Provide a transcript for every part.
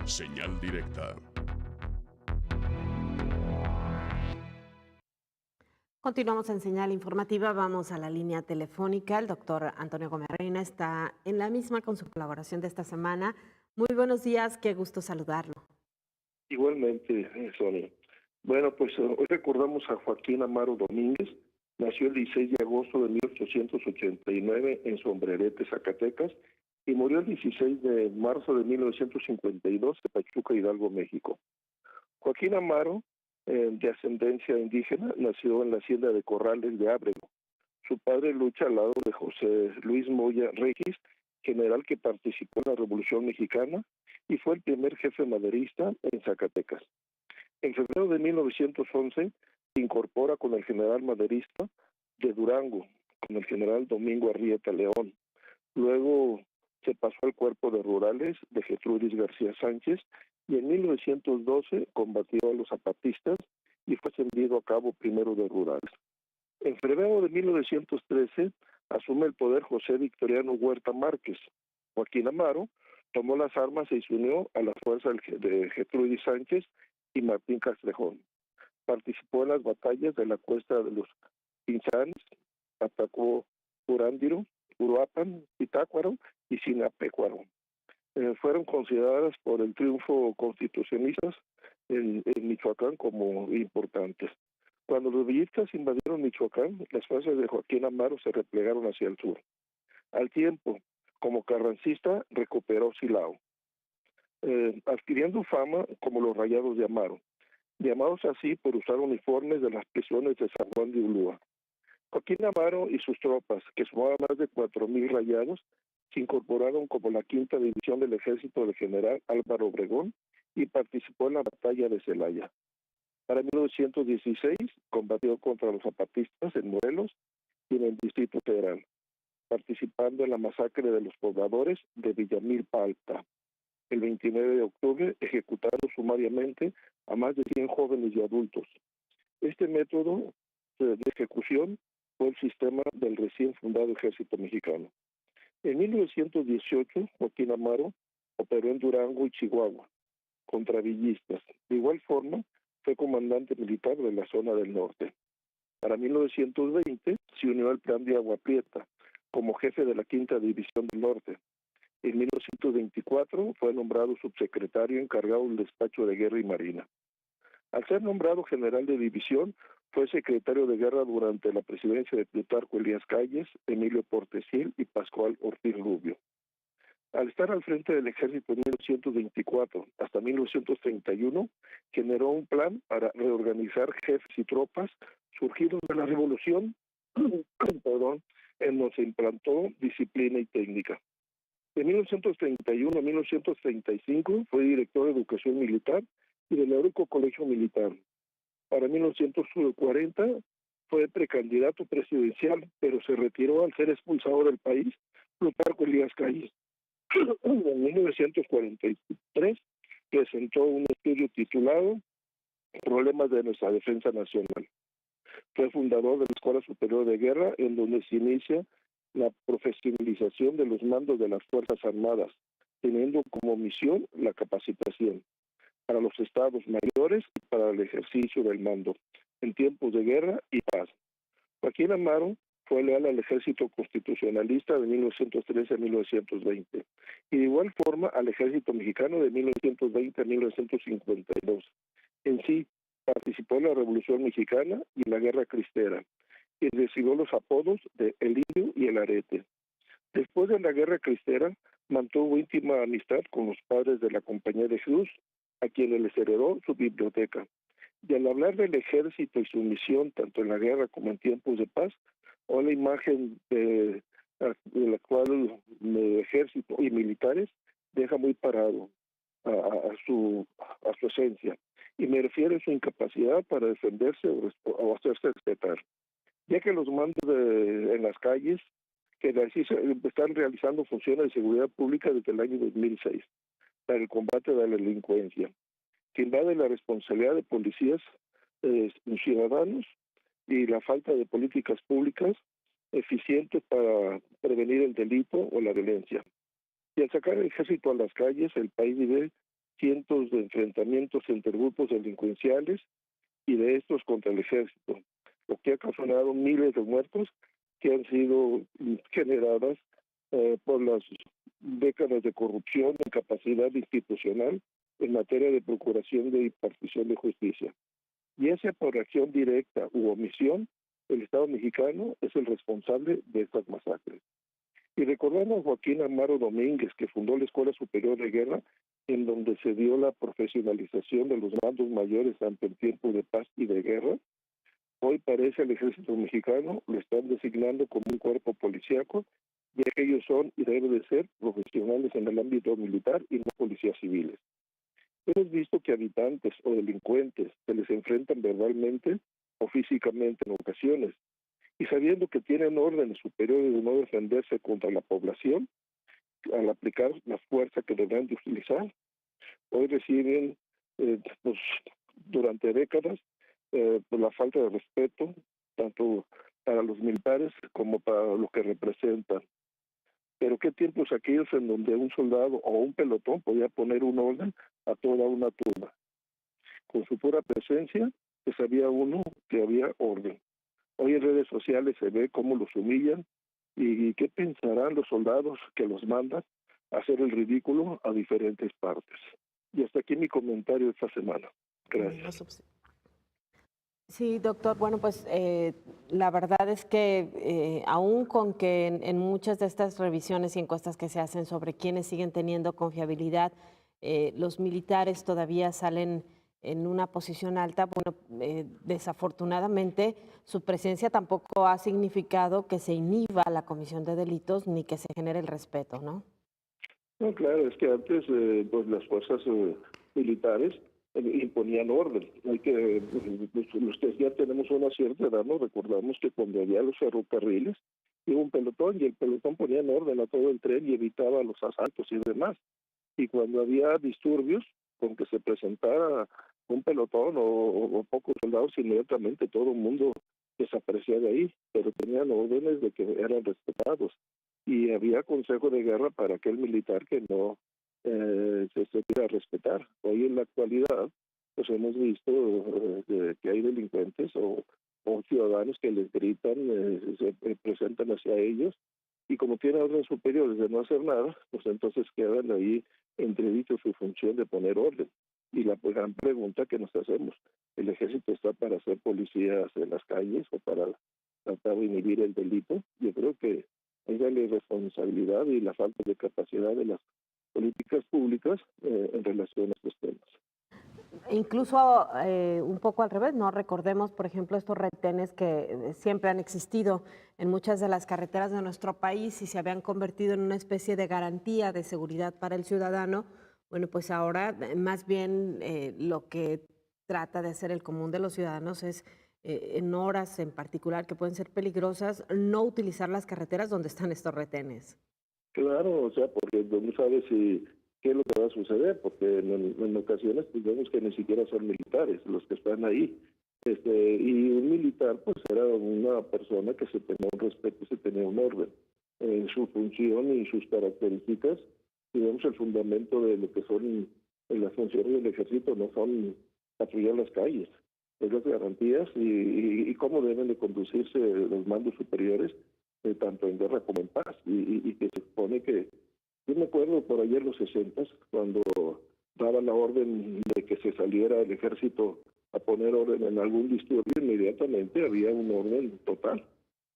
Señal directa. Continuamos en señal informativa, vamos a la línea telefónica. El doctor Antonio Gómez Reina está en la misma con su colaboración de esta semana. Muy buenos días, qué gusto saludarlo. Igualmente, Sonia. Bueno, pues hoy recordamos a Joaquín Amaro Domínguez. Nació el 16 de agosto de 1889 en Sombrerete, Zacatecas, y murió el 16 de marzo de 1952 en Pachuca, Hidalgo, México. Joaquín Amaro, de ascendencia indígena, nació en la hacienda de Corrales de Ábrego. Su padre lucha al lado de José Luis Moya Regis, general que participó en la Revolución Mexicana y fue el primer jefe maderista en Zacatecas. En febrero de 1911 se incorpora con el general maderista de Durango, con el general Domingo Arrieta León. Luego se pasó al cuerpo de rurales de Gertrudis García Sánchez y en 1912 combatió a los zapatistas y fue ascendido a cabo primero de rurales. En febrero de 1913 asume el poder José Victoriano Huerta Márquez. Joaquín Amaro tomó las armas y se unió a las fuerzas de Gertrudis Sánchez y Martín Castrejón. Participó en las batallas de la Cuesta de los Pinzanes, atacó Urándiro, Uruapan, Zitácuaro y Sinapecuaro. Fueron consideradas por el triunfo constitucionalistas en Michoacán como importantes. Cuando los villistas invadieron Michoacán, las fuerzas de Joaquín Amaro se replegaron hacia el sur. Al tiempo, como carrancista, recuperó Silao, adquiriendo fama como los Rayados de Amaro, llamados así por usar uniformes de las prisiones de San Juan de Ulúa. Joaquín Amaro y sus tropas, que sumaban más de 4,000 rayados, se incorporaron como la quinta división del ejército del general Álvaro Obregón y participó en la batalla de Celaya. Para 1916 combatió contra los zapatistas en Morelos y en el Distrito Federal, participando en la masacre de los pobladores de Villamilpa Alta. El 29 de octubre ejecutaron sumariamente a más de 100 jóvenes y adultos. Este método de ejecución fue el sistema del recién fundado Ejército Mexicano. En 1918, Joaquín Amaro operó en Durango y Chihuahua contra villistas. De igual forma, fue comandante militar de la zona del norte. Para 1920 se unió al Plan de Agua Prieta como jefe de la Quinta División del Norte. En 1924 fue nombrado subsecretario encargado del despacho de Guerra y Marina. Al ser nombrado general de división, fue secretario de guerra durante la presidencia de Plutarco Elías Calles, Emilio Portesil y Pascual Ortiz Rubio. Al estar al frente del ejército en 1924 hasta 1931, generó un plan para reorganizar jefes y tropas surgidos de la revolución, en donde se implantó disciplina y técnica. De 1931 a 1935 fue director de Educación Militar y del Heroico Colegio Militar. Para 1940 fue precandidato presidencial, pero se retiró al ser expulsado del país Plutarco Elías Calles. En 1943 presentó un estudio titulado Problemas de nuestra defensa nacional. Fue fundador de la Escuela Superior de Guerra, en donde se inicia la profesionalización de los mandos de las Fuerzas Armadas, teniendo como misión la capacitación para los estados mayores y para el ejercicio del mando en tiempos de guerra y paz. Joaquín Amaro fue leal al ejército constitucionalista de 1913 a 1920 y de igual forma al ejército mexicano de 1920 a 1952. En sí, participó en la Revolución Mexicana y en la Guerra Cristera y recibió los apodos de El Indio y El Arete. Después de la Guerra Cristera, mantuvo íntima amistad con los padres de la Compañía de Jesús, a quienes les heredó su biblioteca. Y al hablar del ejército y su misión, tanto en la guerra como en tiempos de paz, o la imagen de la cual el ejército y militares deja muy parado a su esencia. Y me refiero a su incapacidad para defenderse o hacerse respetar, ya que los mandos en las calles que están realizando funciones de seguridad pública desde el año 2006 para el combate de la delincuencia, que invade la responsabilidad de policías, ciudadanos y la falta de políticas públicas eficientes para prevenir el delito o la violencia. Y al sacar el ejército a las calles, el país vive cientos de enfrentamientos entre grupos delincuenciales y de estos contra el ejército, lo que ha ocasionado miles de muertos que han sido generadas por las décadas de corrupción, incapacidad institucional en materia de procuración de impartición de justicia. Y esa por acción directa u omisión, el Estado mexicano es el responsable de estas masacres. Y recordando a Joaquín Amaro Domínguez, que fundó la Escuela Superior de Guerra, en donde se dio la profesionalización de los mandos mayores tanto en tiempo de paz y de guerra, hoy parece el ejército mexicano lo están designando como un cuerpo policíaco, ya que ellos son y deben de ser profesionales en el ámbito militar y no policías civiles. Hemos visto que habitantes o delincuentes se les enfrentan verbalmente o físicamente en ocasiones, y sabiendo que tienen órdenes superiores de no defenderse contra la población, al aplicar la fuerza que deberán de utilizar, hoy reciben pues, durante décadas por la falta de respeto, tanto para los militares como para lo que representan. Pero qué tiempos aquellos en donde un soldado o un pelotón podía poner un orden a toda una turba. Con su pura presencia, que sabía uno que había orden. Hoy en redes sociales se ve cómo los humillan y qué pensarán los soldados que los mandan a hacer el ridículo a diferentes partes. Y hasta aquí mi comentario esta semana. Gracias. Sí, doctor. Bueno, pues la verdad es que aún con que en muchas de estas revisiones y encuestas que se hacen sobre quiénes siguen teniendo confiabilidad, los militares todavía salen en una posición alta, bueno, desafortunadamente su presencia tampoco ha significado que se inhiba la comisión de delitos ni que se genere el respeto, ¿no? No, claro, es que antes pues las fuerzas militares imponían orden. Hay que, los que ya tenemos una cierta edad, nos recordamos que cuando había los ferrocarriles, iba un pelotón y el pelotón ponía en orden a todo el tren y evitaba los asaltos y demás. Y cuando había disturbios, con que se presentara un pelotón o pocos soldados, inmediatamente todo el mundo desaparecía de ahí, pero tenían órdenes de que eran respetados. Y había consejo de guerra para aquel militar que no se quiera respetar. Hoy en la actualidad, pues hemos visto que hay delincuentes o ciudadanos que les gritan, se presentan hacia ellos, y como tienen órdenes superiores de no hacer nada, pues entonces quedan ahí entredicho su función de poner orden. Y la gran pregunta que nos hacemos, ¿el ejército está para hacer policías en las calles o para tratar de inhibir el delito? Yo creo que es la irresponsabilidad y la falta de capacidad de las políticas públicas en relación a estos temas. Incluso un poco al revés, ¿no? Recordemos, por ejemplo, estos retenes que siempre han existido en muchas de las carreteras de nuestro país y se habían convertido en una especie de garantía de seguridad para el ciudadano. Bueno, pues ahora más bien lo que trata de hacer el común de los ciudadanos es en horas en particular que pueden ser peligrosas, no utilizar las carreteras donde están estos retenes. Claro, o sea, porque no sabes si qué es lo que va a suceder, porque en ocasiones pues vemos que ni siquiera son militares los que están ahí. Y un militar pues era una persona que se tenía un respeto, se tenía un orden. Su función y sus características, digamos, el fundamento de lo que son las funciones del ejército no son patrullar las calles, es las garantías y cómo deben de conducirse los mandos superiores, tanto en guerra como en paz, y que se supone que, yo me acuerdo por ayer en los 60, cuando daba la orden de que se saliera el ejército a poner orden en algún disturbio, inmediatamente había un orden total.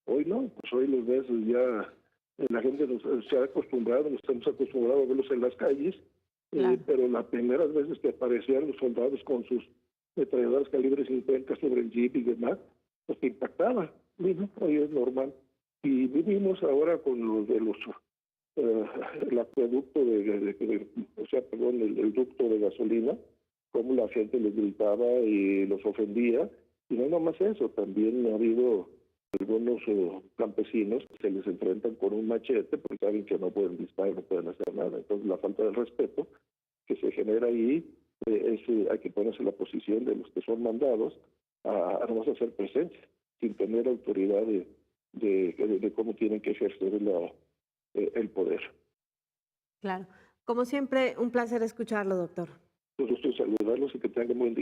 Hoy no, pues hoy los ves ya, la gente se ha acostumbrado, nos estamos acostumbrados a verlos en las calles, Claro. pero las primeras veces que aparecían los soldados con sus metralladoras calibre 50 sobre el jeep y demás, pues te impactaba. Bueno, hoy es normal. Y vivimos ahora con los de los el acueducto o sea, perdón, el ducto de gasolina, cómo la gente les gritaba y los ofendía. Y no nomás eso, también ha habido algunos campesinos que se les enfrentan con un machete porque saben que no pueden disparar, no pueden hacer nada. Entonces la falta de respeto que se genera ahí hay que ponerse en la posición de los que son mandados a no hacer presencia, sin tener autoridad de cómo tienen que ejercer el poder. Claro. Como siempre, un placer escucharlo, doctor. Un gusto saludarlos y que tengan buen día.